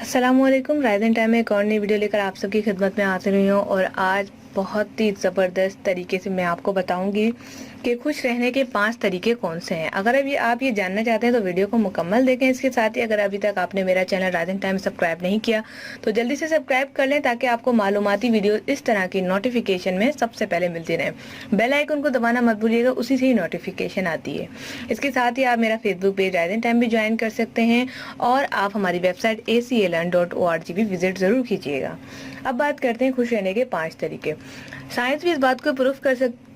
अस्सलामुअलैकुम। Ryzen time में एक और नई वीडियो लेकर आप सबकी खिदमत में हाजिर हुई हूँ और आज बहुत ही ज़बरदस्त तरीके से मैं आपको बताऊंगी कि खुश रहने के 5 तरीके कौन से हैं। अगर अभी आप ये जानना चाहते हैं तो वीडियो को मुकम्मल देखें। इसके साथ ही अगर अभी तक आपने मेरा चैनल राइजन टाइम सब्सक्राइब नहीं किया तो जल्दी से सब्सक्राइब कर लें ताकि आपको मालूमाती वीडियो इस तरह की नोटिफिकेशन में सबसे पहले मिलती रहे। बेल आइकन को दबाना मत भूलिएगा, उसी से ही नोटिफिकेशन आती है। इसके साथ ही आप मेरा फेसबुक पेज राइजन टाइम भी ज्वाइन कर सकते हैं और आप हमारी वेबसाइट aclearn.org भी विजिट जरूर कीजिएगा। अब बात करते हैं खुश रहने के 5 तरीके। साइंस भी इस बात को प्रूफ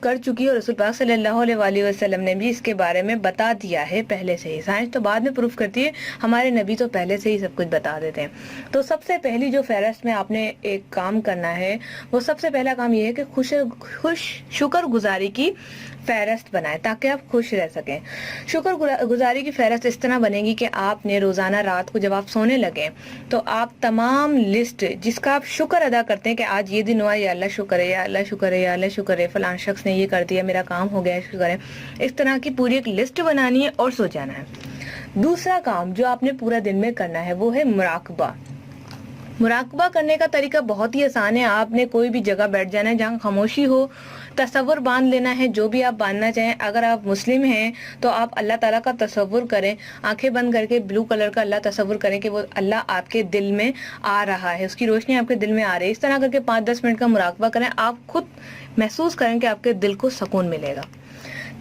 कर चुकी है और रसूल पाक सल्लल्लाहु अलैहि वसल्लम ने भी इसके बारे में बता दिया है पहले से ही। साइंस तो बाद में प्रूफ करती है, हमारे नबी तो पहले से ही सब कुछ बता देते हैं। तो सबसे पहली जो फहरिस्त में आपने एक काम करना है, वो सबसे पहला काम ये है कि खुश शुक्रगुजारी की फहरिस्त बनाएं ताकि आप खुश रह सकें। शुक्रगुजारी की फहरिस्त इस तरह बनेगी कि आपने रोजाना रात को जब आप सोने लगे तो आप तमाम लिस्ट जिसका आप शुक्र अदा करते हैं कि आज ये दिन हुआ, या अल्लाह शुक्र है, या अल्लाह शुक्र है, या अल्लाह शुक्र है, फलां शख्स ने ये कर दिया, मेरा काम हो गया, शुक्र है। इस तरह की पूरी एक लिस्ट बनानी है और सो जाना है। दूसरा काम जो आपने पूरा दिन में करना है वो है मुराकबा। मुराकबा करने का तरीका बहुत ही आसान है। आपने कोई भी जगह बैठ जाना है जहाँ खामोशी हो, तसव्वुर बांध लेना है जो भी आप बांधना चाहें। अगर आप मुस्लिम हैं तो आप अल्लाह ताला का तसव्वुर करें, आंखें बंद करके ब्लू कलर का अल्लाह तसव्वुर करें कि वो अल्लाह आपके दिल में आ रहा है, उसकी रोशनी आपके दिल में आ रही है। इस तरह करके 5-10 मिनट का मुराकबा करें, आप खुद महसूस करें कि आपके दिल को सुकून मिलेगा।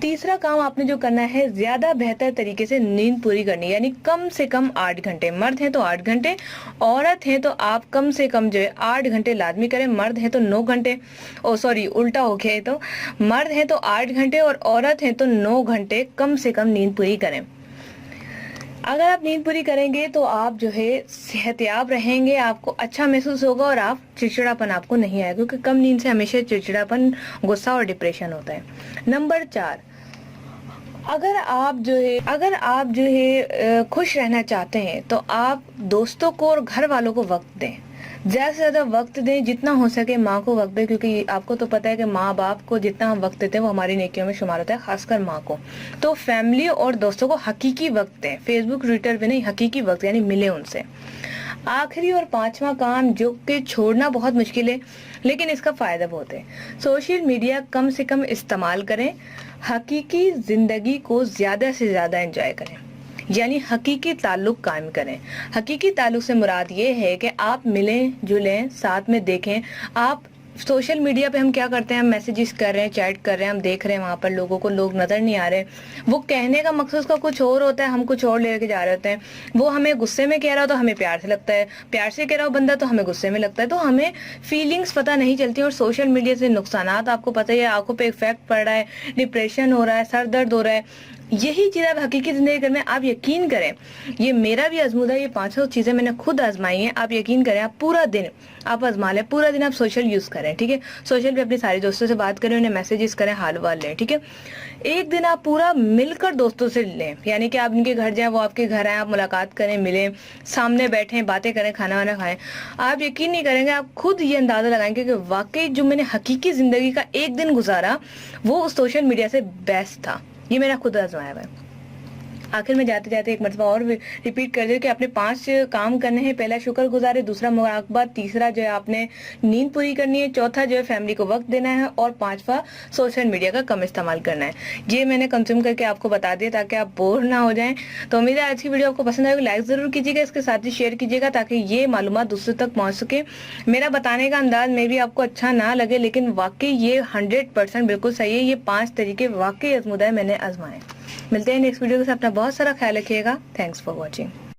तीसरा काम आपने जो करना है, ज्यादा बेहतर तरीके से नींद पूरी करनी, यानी कम से कम 8 घंटे। मर्द हैं तो 8 घंटे, औरत हैं तो आप कम से कम जो है 8 घंटे लाजमी करें। मर्द हैं तो 9 घंटे, उल्टा हो गया है। तो मर्द हैं तो 8 घंटे और औरत हैं तो 9 घंटे कम से कम नींद पूरी करें। अगर आप नींद पूरी करेंगे तो आप जो है सेहतयाब रहेंगे, आपको अच्छा महसूस होगा और आप चिड़चिड़ापन आपको नहीं आएगा, क्योंकि कम नींद से हमेशा चिड़चिड़ापन, गुस्सा और डिप्रेशन होता है। नंबर 4, अगर आप जो है खुश रहना चाहते हैं तो आप दोस्तों को और घर वालों को वक्त दें, ज्यादा से ज्यादा वक्त दें, जितना हो सके माँ को वक्त दें, क्योंकि आपको तो पता है कि माँ बाप को जितना हम वक्त देते हैं वो हमारी नेकियों में शुमार होता है, खासकर माँ को। तो फैमिली और दोस्तों को हकीकी वक्त दें, फेसबुक ट्विटर पे नहीं, हकीकी वक्त यानी मिले उनसे। आखिरी और 5वां काम जो कि छोड़ना बहुत मुश्किल है लेकिन इसका फायदा बहुत है, सोशल मीडिया कम से कम इस्तेमाल करें, हकीकी जिंदगी को ज्यादा से ज्यादा एंजॉय करें, यानी हकीकी ताल्लुक कायम करें। हकीकी ताल्लुक से मुराद ये है कि आप मिलें जुलें, साथ में देखें। आप सोशल मीडिया पे हम क्या करते हैं, हम मैसेजेस कर रहे हैं, चैट कर रहे हैं, हम देख रहे हैं वहां पर लोगों को, लोग नजर नहीं आ रहे। वो कहने का मकसद उसका कुछ और होता है, हम कुछ और लेके जा रहे होते हैं। वो हमें गुस्से में कह रहा हो तो हमें प्यार से लगता है, प्यार से कह रहा हो बंदा तो हमें गुस्से में लगता है। तो हमें फीलिंग्स पता नहीं चलती। और सोशल मीडिया से नुकसानात आपको पता ही है, आंखों पे इफेक्ट पड़ रहा है, डिप्रेशन हो रहा है, सर दर्द हो रहा है। यही चीज आप हकीकी जिंदगी करने, आप यकीन करें, ये मेरा भी आजमूदा, ये 500 चीजें मैंने खुद आजमाई हैं। आप यकीन करें, आप पूरा दिन आप आजमा लें, पूरा दिन आप सोशल यूज करें, ठीक है। सोशल पे अपने सारे दोस्तों से बात करें, उन्हें मैसेजेस करें, हाल वाल लें, ठीक है। एक दिन आप पूरा मिलकर दोस्तों से लें, यानी कि आप उनके घर जाएं, वो आपके घर आए, आप मुलाकात करें, मिलें, सामने बैठें, बातें करें, खाना वाना खाएं। आप यकीन नहीं करेंगे, आप खुद ये अंदाजा लगाएंगे कि वाकई जो मैंने हकीकी जिंदगी का एक दिन गुजारा वो उस सोशल मीडिया से बेस्ट था। ये मेरा खुद आजमाया हुआ है। आखिर में जाते जाते एक मरतबा और रिपीट कर दे कि आपने 5 काम करने हैं। पहला शुक्रगुजारी, दूसरा मुराकबा, तीसरा जो है आपने नींद पूरी करनी है, चौथा जो है फैमिली को वक्त देना है और 5वां सोशल मीडिया का कम इस्तेमाल करना है। ये मैंने कंज्यूम करके आपको बता दिया ताकि आप बोर ना हो जाएं। तो उम्मीद है आज की वीडियो आपको पसंद आएगी, लाइक जरूर कीजिएगा, इसके साथ ही शेयर कीजिएगा ताकि ये मालूमात दूसरों तक पहुंच सके। मेरा बताने का अंदाज में भी आपको अच्छा ना लगे लेकिन वाकई ये 100% बिल्कुल सही है। ये 5 तरीके वाकई आजमूदा है, मैंने आजमाए। मिलते हैं नेक्स्ट वीडियो के साथ। अपना बहुत सारा ख्याल रखिएगा। Thanks for watching.